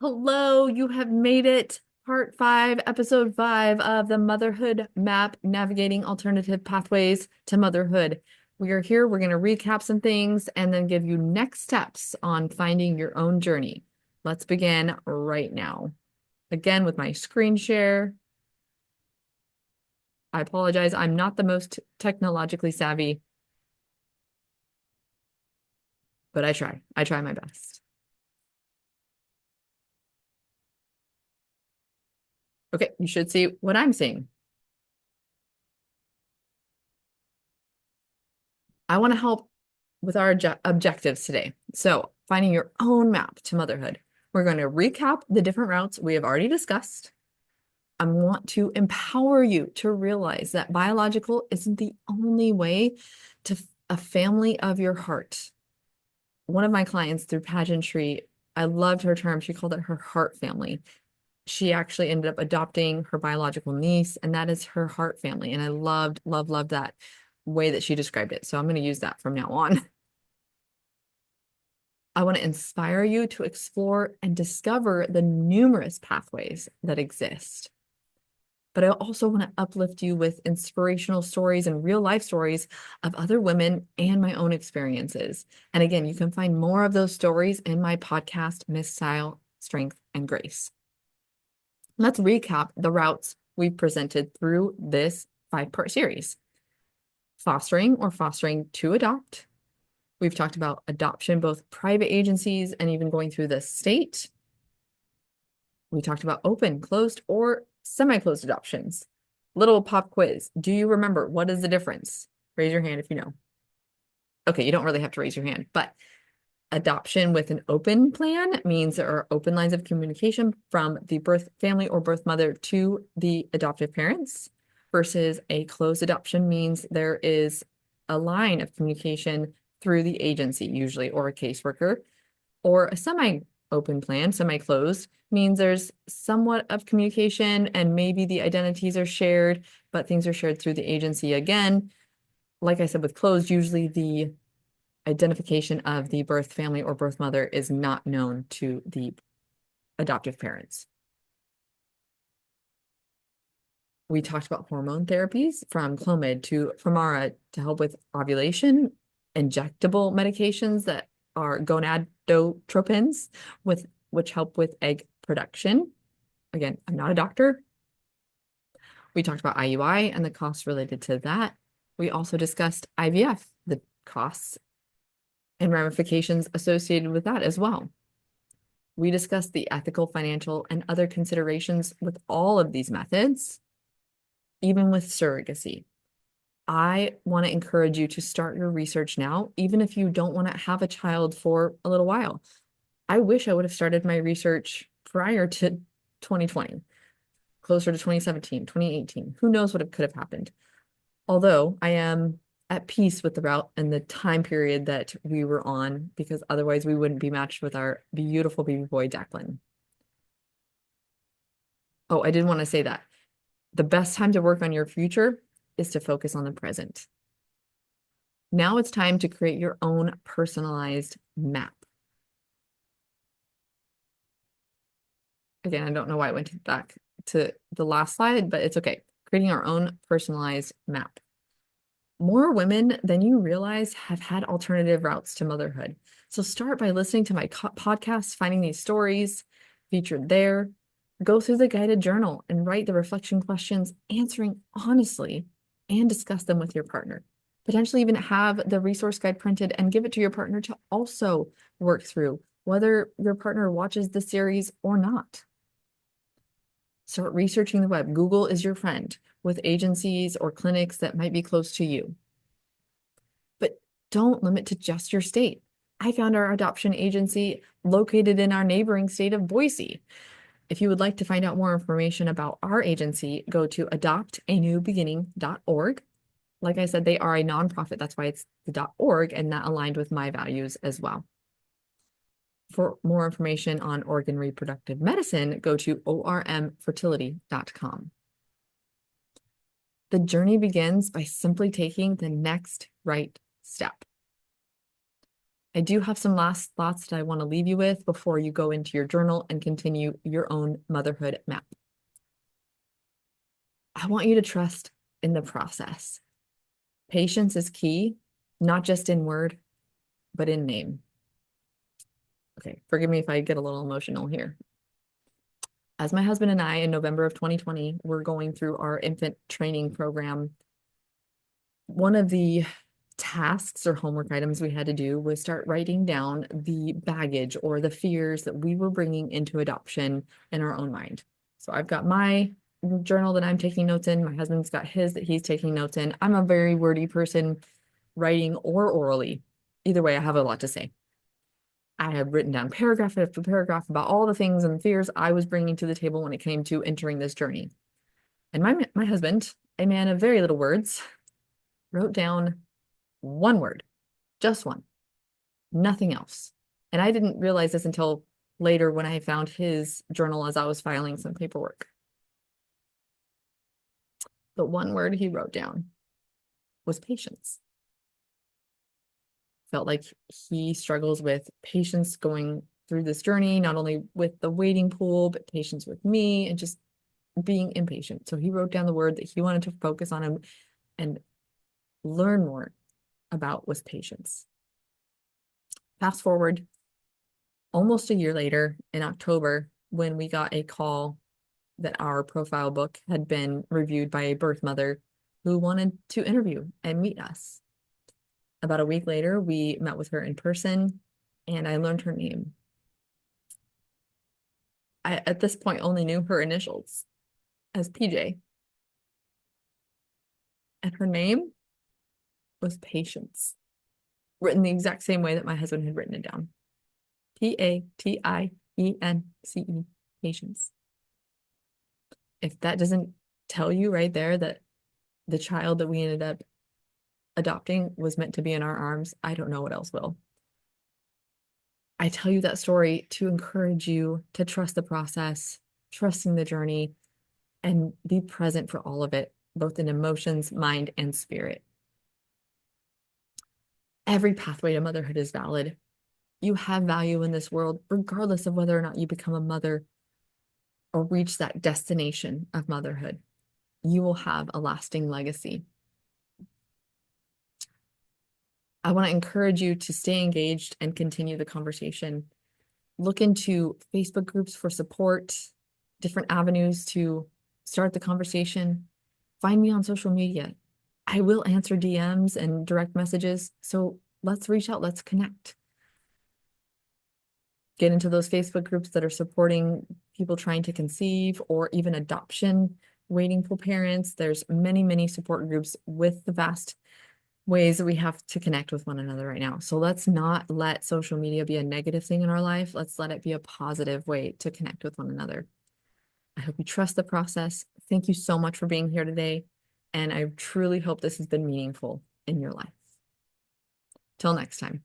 Hello, you have made it. Part 5, Episode 5 of the Motherhood Map Navigating Alternative Pathways to Motherhood. We are here. We're going to recap some things and then give you next steps on finding your own journey. Let's begin right now. Again, with my screen share. I apologize. I'm not the most technologically savvy, but I try. I try my best. Okay, you should see what I'm seeing. I want to help with our objectives today. So, finding your own map to motherhood. We're going to recap the different routes we have already discussed. I want to empower you to realize that biological isn't the only way to a family of your heart. One of my clients through pageantry, I loved her term. She called it her heart family. She actually ended up adopting her biological niece, and that is her heart family. And I loved, loved, loved that way that she described it. So I'm going to use that from now on. I want to inspire you to explore and discover the numerous pathways that exist. But I also want to uplift you with inspirational stories and real life stories of other women and my own experiences. And again, you can find more of those stories in my podcast, Miss Style, Strength, and Grace. Let's recap the routes we've presented through this 5-part series. Fostering or fostering to adopt. We've talked about adoption, both private agencies and even going through the state. We talked about open, closed, or semi-closed adoptions. Little pop quiz. Do you remember what is the difference? Raise your hand if you know. Okay, you don't really have to raise your hand, but adoption with an open plan means there are open lines of communication from the birth family or birth mother to the adoptive parents, versus a closed adoption means there is a line of communication through the agency, usually, or a caseworker. Or a semi-open plan, semi-closed, means there's somewhat of communication and maybe the identities are shared, but things are shared through the agency again. Like I said, with closed, usually the identification of the birth family or birth mother is not known to the adoptive parents. We talked about hormone therapies from Clomid to Femara to help with ovulation, injectable medications that are gonadotropins, which help with egg production. Again, I'm not a doctor. We talked about IUI and the costs related to that. We also discussed IVF, the costs and ramifications associated with that as well. We discussed the ethical, financial, and other considerations with all of these methods, even with surrogacy. I want to encourage you to start your research now, even if you don't want to have a child for a little while. I wish I would have started my research prior to 2020, closer to 2017, 2018. Who knows what could have happened? Although I am at peace with the route and the time period that we were on, because otherwise we wouldn't be matched with our beautiful baby boy, Declan. Oh, I did want to say that. The best time to work on your future is to focus on the present. Now it's time to create your own personalized map. Again, I don't know why I went back to the last slide, but it's okay. Creating our own personalized map. More women than you realize have had alternative routes to motherhood. So start by listening to my podcast, finding these stories featured there. Go through the guided journal and write the reflection questions, answering honestly, and discuss them with your partner. Potentially even have the resource guide printed and give it to your partner to also work through, whether your partner watches the series or not. Start researching the web. Google is your friend with agencies or clinics that might be close to you. But don't limit to just your state. I found our adoption agency located in our neighboring state of Boise. If you would like to find out more information about our agency, go to adoptanewbeginning.org. Like I said, they are a nonprofit. That's why it's the .org, and that aligned with my values as well. For more information on organ reproductive medicine, go to ormfertility.com. The journey begins by simply taking the next right step. I do have some last thoughts that I want to leave you with before you go into your journal and continue your own motherhood map. I want you to trust in the process. Patience is key, not just in word, but in name. Okay, forgive me if I get a little emotional here. As my husband and I, in November of 2020, were going through our infant training program, one of the tasks or homework items we had to do was start writing down the baggage or the fears that we were bringing into adoption in our own mind. So I've got my journal that I'm taking notes in. My husband's got his that he's taking notes in. I'm a very wordy person, writing or orally. Either way, I have a lot to say. I have written down paragraph after paragraph about all the things and fears I was bringing to the table when it came to entering this journey. And my husband, a man of very little words, wrote down one word, just one, nothing else. And I didn't realize this until later when I found his journal as I was filing some paperwork. The one word he wrote down was patience. Felt like he struggles with patience going through this journey, not only with the waiting pool, but patience with me and just being impatient. So he wrote down the word that he wanted to focus on and learn more about was patience. Fast forward almost a year later in October, when we got a call that our profile book had been reviewed by a birth mother who wanted to interview and meet us. About a week later, we met with her in person and I learned her name. I, at this point, only knew her initials as PJ. And her name was Patience, written the exact same way that my husband had written it down. Patience, Patience. If that doesn't tell you right there that the child that we ended up adopting was meant to be in our arms, I don't know what else will. I tell you that story to encourage you to trust the process, trusting the journey, and be present for all of it, both in emotions, mind, and spirit. Every pathway to motherhood is valid. You have value in this world, regardless of whether or not you become a mother or reach that destination of motherhood. You will have a lasting legacy. I want to encourage you to stay engaged and continue the conversation. Look into Facebook groups for support, different avenues to start the conversation. Find me on social media. I will answer DMs and direct messages. So let's reach out, let's connect. Get into those Facebook groups that are supporting people trying to conceive or even adoption, waiting for parents. There's many, many support groups with the vast ways that we have to connect with one another right now. So let's not let social media be a negative thing in our life. Let's let it be a positive way to connect with one another. I hope you trust the process. Thank you so much for being here today. And I truly hope this has been meaningful in your life. Till next time.